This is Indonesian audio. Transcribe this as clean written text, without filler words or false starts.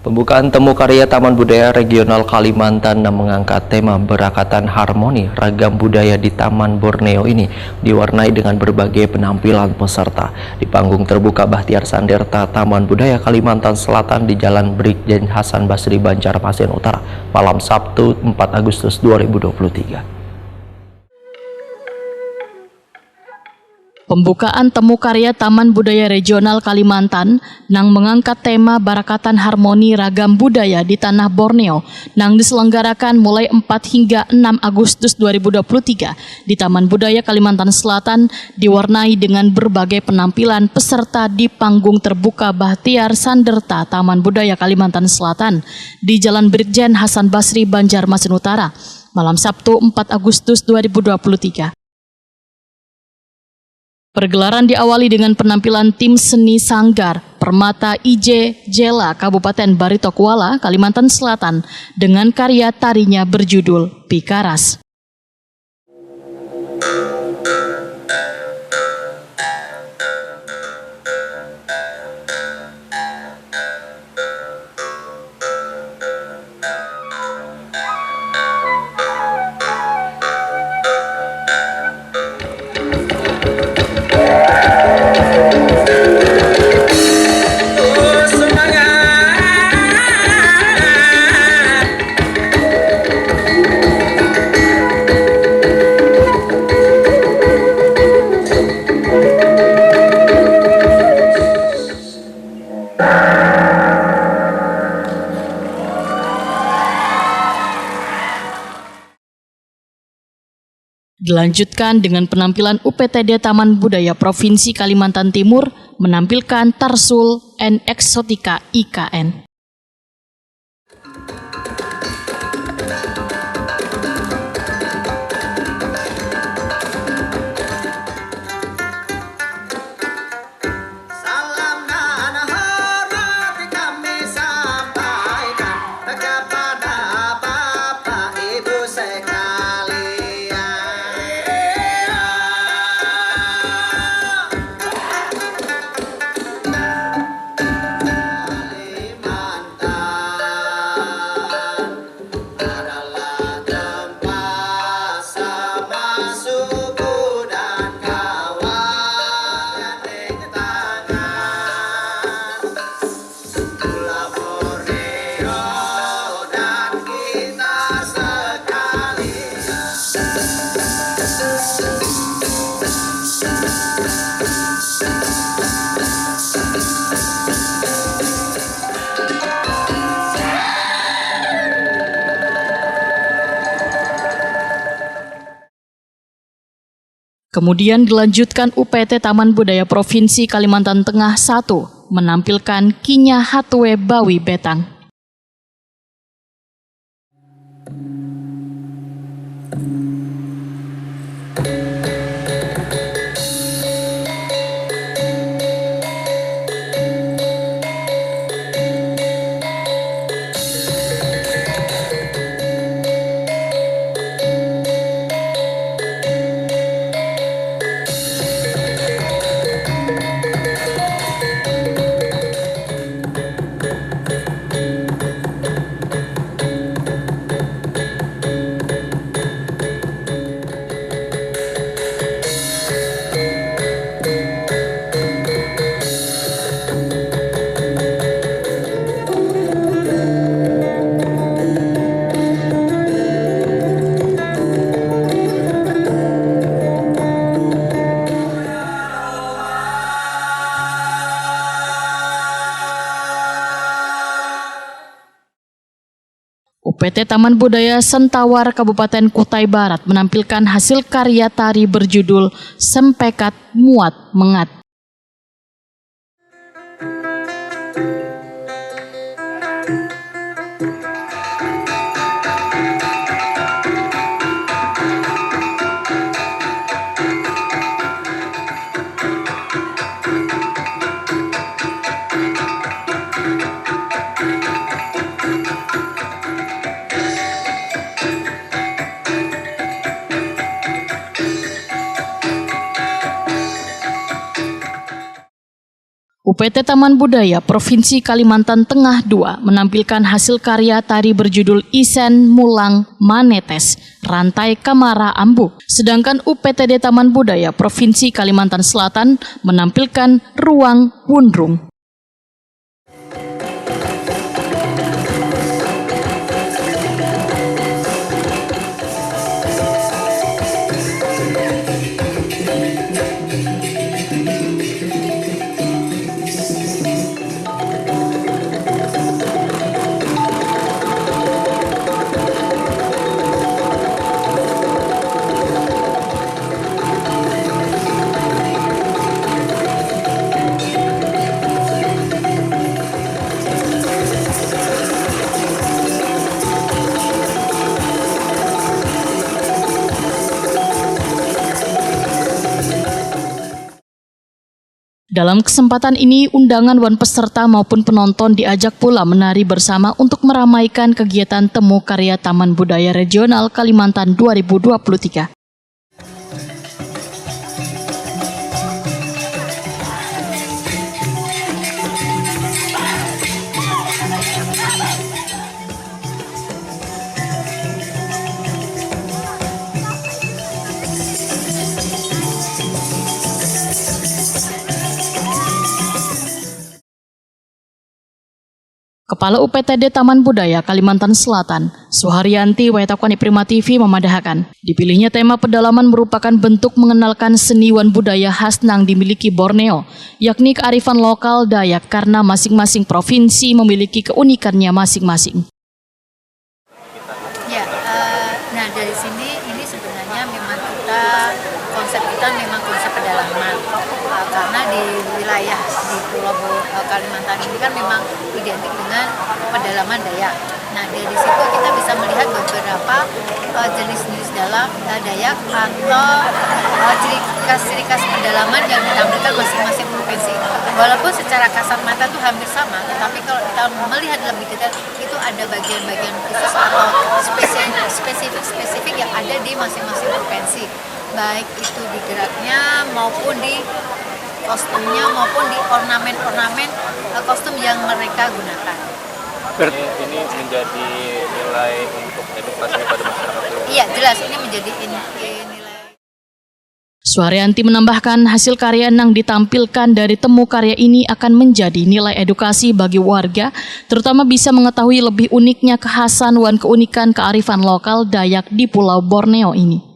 Pembukaan temu karya Taman Budaya Regional Kalimantan yang mengangkat tema Berakatan Harmoni Ragam Budaya di Taman Borneo ini diwarnai dengan berbagai penampilan peserta. Di panggung terbuka Bahtiar Sanderta Taman Budaya Kalimantan Selatan di Jalan Brigjen Hasan Basri, Banjarmasin Utara, malam Sabtu 4 Agustus 2023. Pembukaan temu karya Taman Budaya Regional Kalimantan nang mengangkat tema Barakatan Harmoni Ragam Budaya di Tanah Borneo nang diselenggarakan mulai 4 hingga 6 Agustus 2023 di Taman Budaya Kalimantan Selatan diwarnai dengan berbagai penampilan peserta di panggung terbuka Bahtiar Sanderta Taman Budaya Kalimantan Selatan di Jalan Brigjen Hasan Basri, Banjarmasin Utara, malam Sabtu 4 Agustus 2023. Pergelaran diawali dengan penampilan tim seni Sanggar Permata IJ Jela Kabupaten Barito Kuala, Kalimantan Selatan dengan karya tarinya berjudul Pikaras. Dilanjutkan dengan penampilan UPTD Taman Budaya Provinsi Kalimantan Timur menampilkan Tarsul and Exotica IKN. Kemudian dilanjutkan UPT Taman Budaya Provinsi Kalimantan Tengah 1 menampilkan Kinya Hatwe Bawi Betang. UPT Taman Budaya Sentawar Kabupaten Kutai Barat menampilkan hasil karya tari berjudul Sempekat Muat Mengat. UPT Taman Budaya Provinsi Kalimantan Tengah II menampilkan hasil karya tari berjudul Isen Mulang Manetes, Rantai Kamara Ambu. Sedangkan UPTD Taman Budaya Provinsi Kalimantan Selatan menampilkan Ruang Wundrung. Dalam kesempatan ini, undangan wan peserta maupun penonton diajak pula menari bersama untuk meramaikan kegiatan Temu Karya Taman Budaya Regional Kalimantan 2023. Kepala UPTD Taman Budaya Kalimantan Selatan, Suharyanti Waitakwani Prima TV memadahkan, dipilihnya tema pedalaman merupakan bentuk mengenalkan seniwan budaya khas yang dimiliki Borneo, yakni kearifan lokal Dayak karena masing-masing provinsi memiliki keunikannya masing-masing. Ya, nah dari sini ini sebenarnya memang konsep kita memang konsep pedalaman, karena di wilayah di Pulau Kalimantan ini kan memang identik dengan pedalaman Dayak. Nah dari situ kita bisa melihat beberapa jenis-jenis Dayak atau ciri khas pedalaman yang ditampilkan masing-masing provinsi. Walaupun secara kasat mata itu hampir sama, tetapi kalau kita melihat lebih detail itu ada bagian-bagian khusus atau spesifik yang ada di masing-masing provinsi, baik itu di geraknya maupun di kostumnya maupun di ornamen kostum yang mereka gunakan. Ini menjadi nilai untuk edukasi pada masyarakat. Iya, jelas ini menjadi nilai. Suharyanti menambahkan hasil karya yang ditampilkan dari Temu Karya ini akan menjadi nilai edukasi bagi warga, terutama bisa mengetahui lebih uniknya kekhasan dan keunikan kearifan lokal Dayak di Pulau Borneo ini.